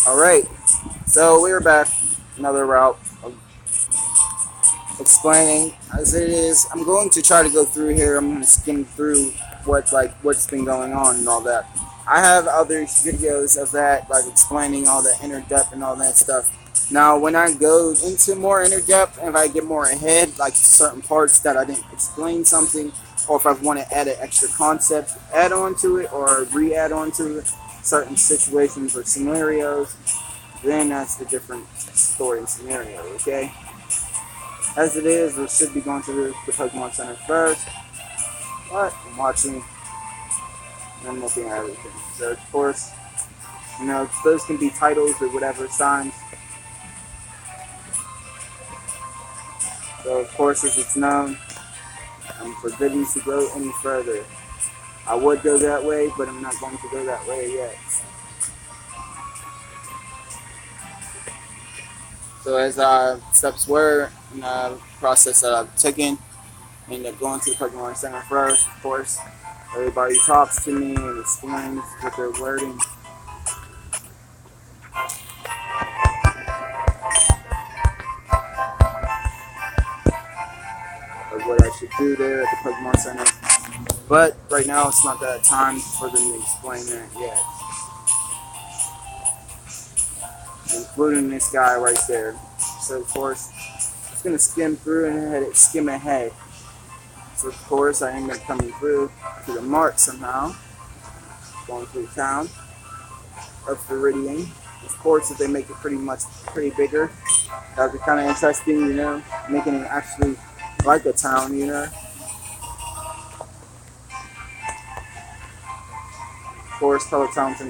Alright, so we're back. Another route of explaining as it is. I'm going to try to go through here. I'm going to skim through what's been going on and all that. I have other videos of that, like explaining all the inner depth and all that stuff. Now, when I go into more inner depth, if I get more ahead, like certain parts that I didn't explain something, or if I want to add an extra concept, add on to it, or re-add on to it, certain situations or scenarios, then that's the different story and scenario, okay? As it is, we should be going to the Pokemon Center first, but I'm watching and looking at everything. So, of course, those can be titles or whatever signs. So, of course, as it's known, I'm forbidden to go any further. I would go that way, but I'm not going to go that way yet. So as steps were in the process that I've taken, I ended up going to the Pokemon Center first, of course. Everybody talks to me and explains what they're wording. Of what I should do there at the Pokemon Center. But right now it's not that time for them to explain that yet. Including this guy right there. So of course, it's gonna skim through and skim ahead. So of course, I end up coming through to the mart somehow, going through town of Viridian. Of course, if they make it pretty bigger, that'd be kind of interesting, making it actually like a town, Of course, Peloton's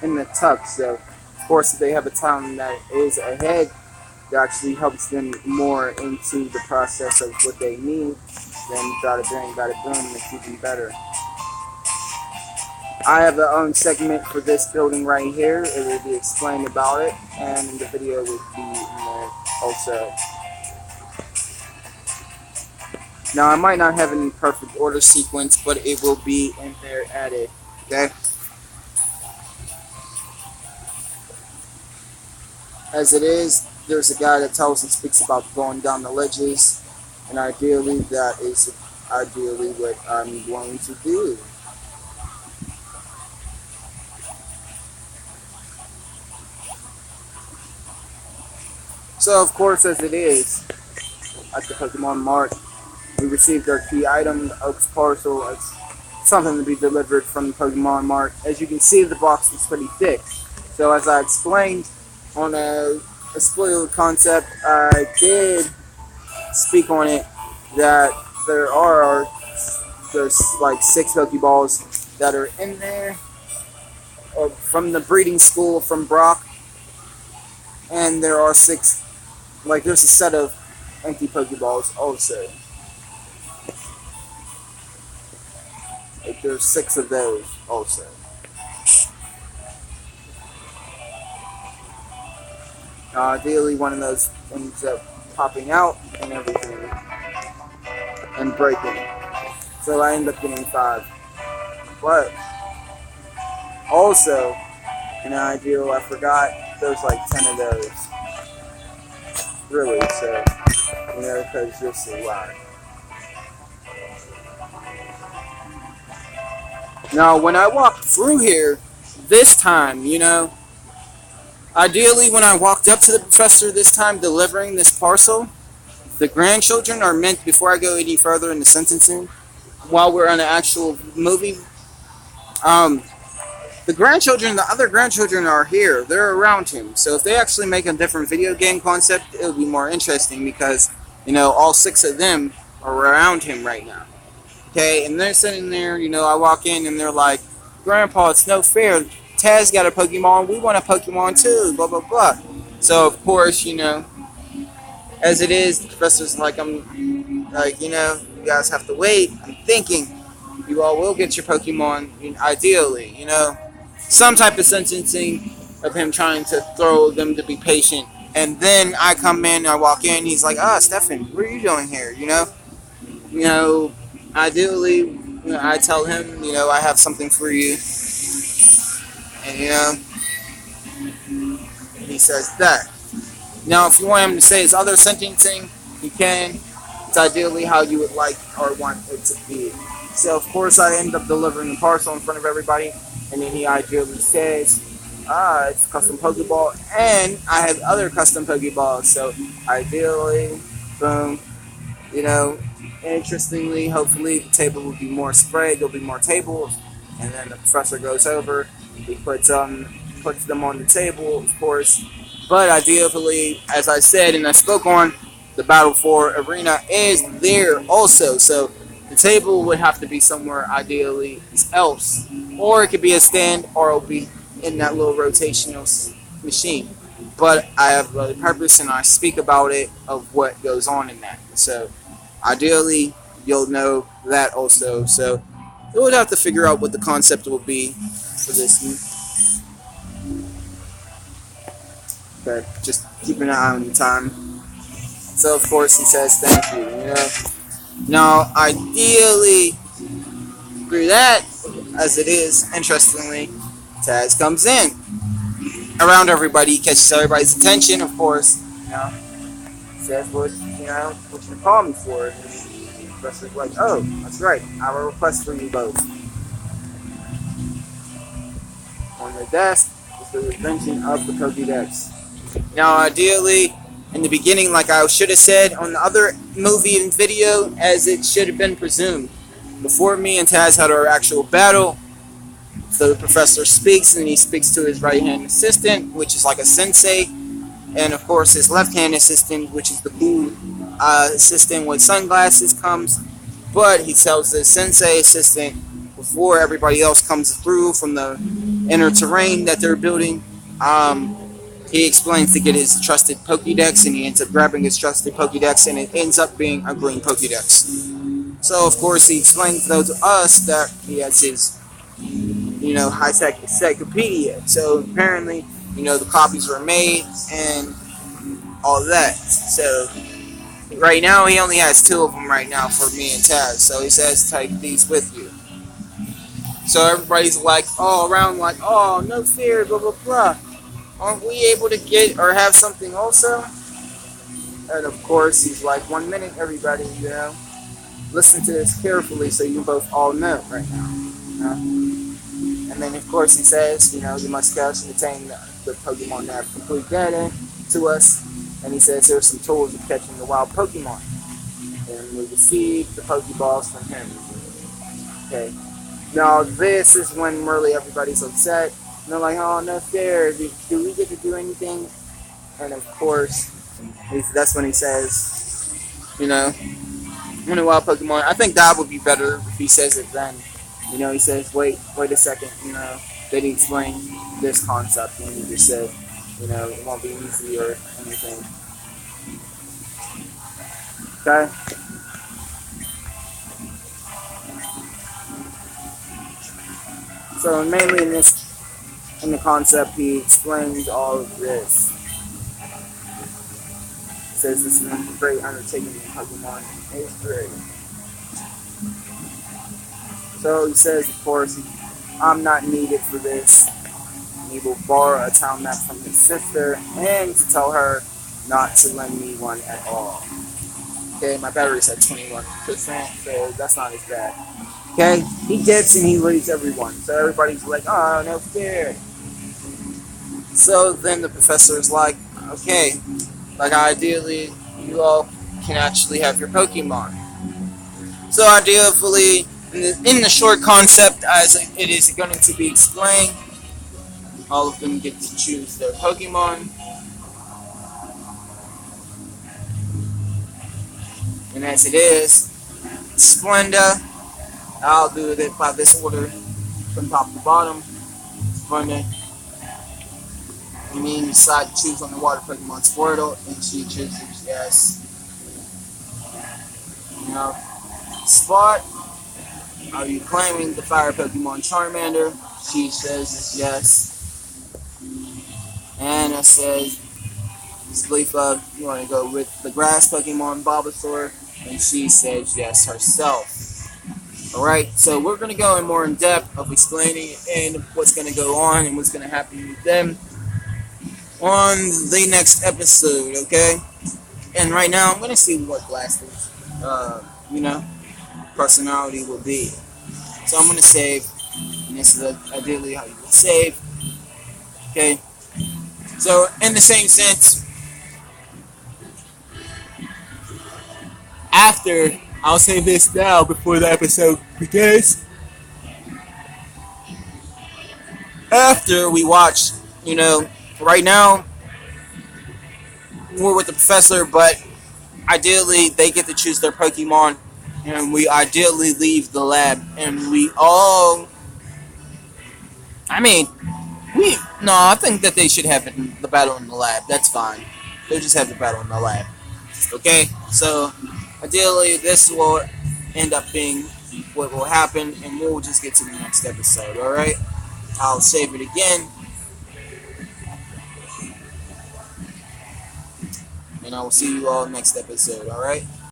in the tuck, so of course, if they have a town that is ahead, it actually helps them more into the process of what they need. Then bada boom, it's even better. I have a own segment for this building right here. It will be explained about it, and the video will be in there also. Now, I might not have any perfect order sequence, but it will be in there added. Okay. As it is, there's a guy that tells and speaks about going down the ledges, and ideally that is ideally what I'm going to do. So of course, as it is, at the Pokemon Mart, we received our key item, the Oaks parcel. It's something to be delivered from the Pokemon Mart. As you can see, the box is pretty thick. So as I explained on a spoiled concept, I did speak on it that there's like 6 Pokeballs that are in there from the breeding school from Brock, and there are 6, there's a set of empty Pokeballs also. There's 6 of those also. Ideally, one of those ends up popping out and everything and breaking. So I end up getting 5. But also, in an ideal, I forgot there's like 10 of those. Really, so, because you'll see why. Now, when I walked through here this time, ideally when I walked up to the professor this time delivering this parcel, the grandchildren are meant, before I go any further in the sentencing, while we're on the actual movie, the other grandchildren are here. They're around him. So if they actually make a different video game concept, it'll be more interesting because, all 6 of them are around him right now. Okay, and they're sitting there, I walk in and they're like, Grandpa, it's no fair. Taz got a Pokemon, we want a Pokemon too, blah, blah, blah. So, of course, as it is, the professor's like, I'm like, you guys have to wait. I'm thinking you all will get your Pokemon, ideally, some type of sentencing of him trying to throw them to be patient. And then I come in, I walk in, he's like, Stefan, what are you doing here, Ideally, I tell him, I have something for you. And, says that. Now, if you want him to say his other sentencing, he can. It's ideally how you would like or want it to be. So, of course, I end up delivering the parcel in front of everybody, and then he ideally says, it's a custom Pokeball, and I have other custom Pokeballs. So, ideally, boom, you know, interestingly, hopefully, the table will be more spread, there'll be more tables, and then the professor goes over, he puts them on the table, of course. But ideally, as I said and I spoke on, the Battle for Arena is there also. So the table would have to be somewhere ideally else. Or it could be a stand, or it'll be in that little rotational machine. But I have a purpose and I speak about it of what goes on in that. So ideally, you'll know that also. So we would have to figure out what the concept will be for this. Okay, just keeping an eye on the time. So of course he says thank you, you know. Now ideally through that, as it is, interestingly, Taz comes in. Around everybody, he catches everybody's attention, of course, you know. Says what you call me for. And the professor's like, oh, that's right, I have a request for you both. On the desk is the invention of the Pokédex. Now ideally, in the beginning, like I should have said on the other movie and video, as it should have been presumed. Before me and Taz had our actual battle, so the professor speaks, and he speaks to his right-hand assistant, which is like a sensei, and of course his left-hand assistant, which is the cool assistant with sunglasses, comes. But he tells the sensei assistant, before everybody else comes through from the inner terrain that they're building, he explains to get his trusted Pokédex, and he ends up grabbing his trusted Pokédex, and it ends up being a green Pokédex. So, of course, he explains, though, to us that he has his, high-tech encyclopedia. So, apparently, the copies were made and all that. So, right now, he only has 2 of them right now for me and Taz. So, he says, take these with you. So, everybody's like, oh, no fear, blah, blah, blah. Aren't we able to get or have something also? And of course, he's like, 1 minute, everybody, listen to this carefully so you both all know right now. And then, of course, he says, you must catch and attain the Pokemon that have complete data to us. And he says, here's some tools of catching the wild Pokemon. And we receive the Pokeballs from him. Okay. Now, this is when really everybody's upset. And they're like, oh, no fair. Do we get to do anything? And of course, that's when he says, when a wild Pokemon. I think that would be better if he says it then. He says, wait a second. They didn't explain this concept. And he just said, it won't be easy or anything. Okay? So mainly in the concept, he explains all of this. He says this is a great undertaking in Pokemon history. So he says, of course, I'm not needed for this. He will borrow a town map from his sister and to tell her not to lend me one at all. Okay, my battery's at 21%, so that's not as bad. Okay, he gets and he leaves everyone. So everybody's like, oh, no fair. So then the professor is like, okay, ideally, you all can actually have your Pokemon. So ideally, in the short concept, as it is going to be explained, all of them get to choose their Pokemon. And as it is, Splenda, I'll do it by this order from top to bottom. Splenda. You decide to choose on the water Pokemon Squirtle, and she chooses yes. Spot. Are you claiming the fire Pokemon Charmander? She says yes. Anna says, Sleepa, you want to go with the grass Pokemon Bulbasaur? And she says yes herself. Alright, so we're going to go in more in depth of explaining and what's going to go on and what's going to happen with them. on the next episode, okay? And right now, I'm gonna see what Blaster's, you know, personality will be. So I'm gonna save, and this is ideally how you would save, okay? So in the same sense, after I'll save this now before the episode begins. After we watch, you know, right now we're with the professor, but ideally they get to choose their Pokemon, and we ideally leave the lab, and we all. I mean, we no, I think that they should have it in the battle in the lab. That's fine. They'll just have the battle in the lab. Okay, so ideally this will end up being what will happen, and we'll just get to the next episode. All right, I'll save it again, and I will see you all next episode. All right.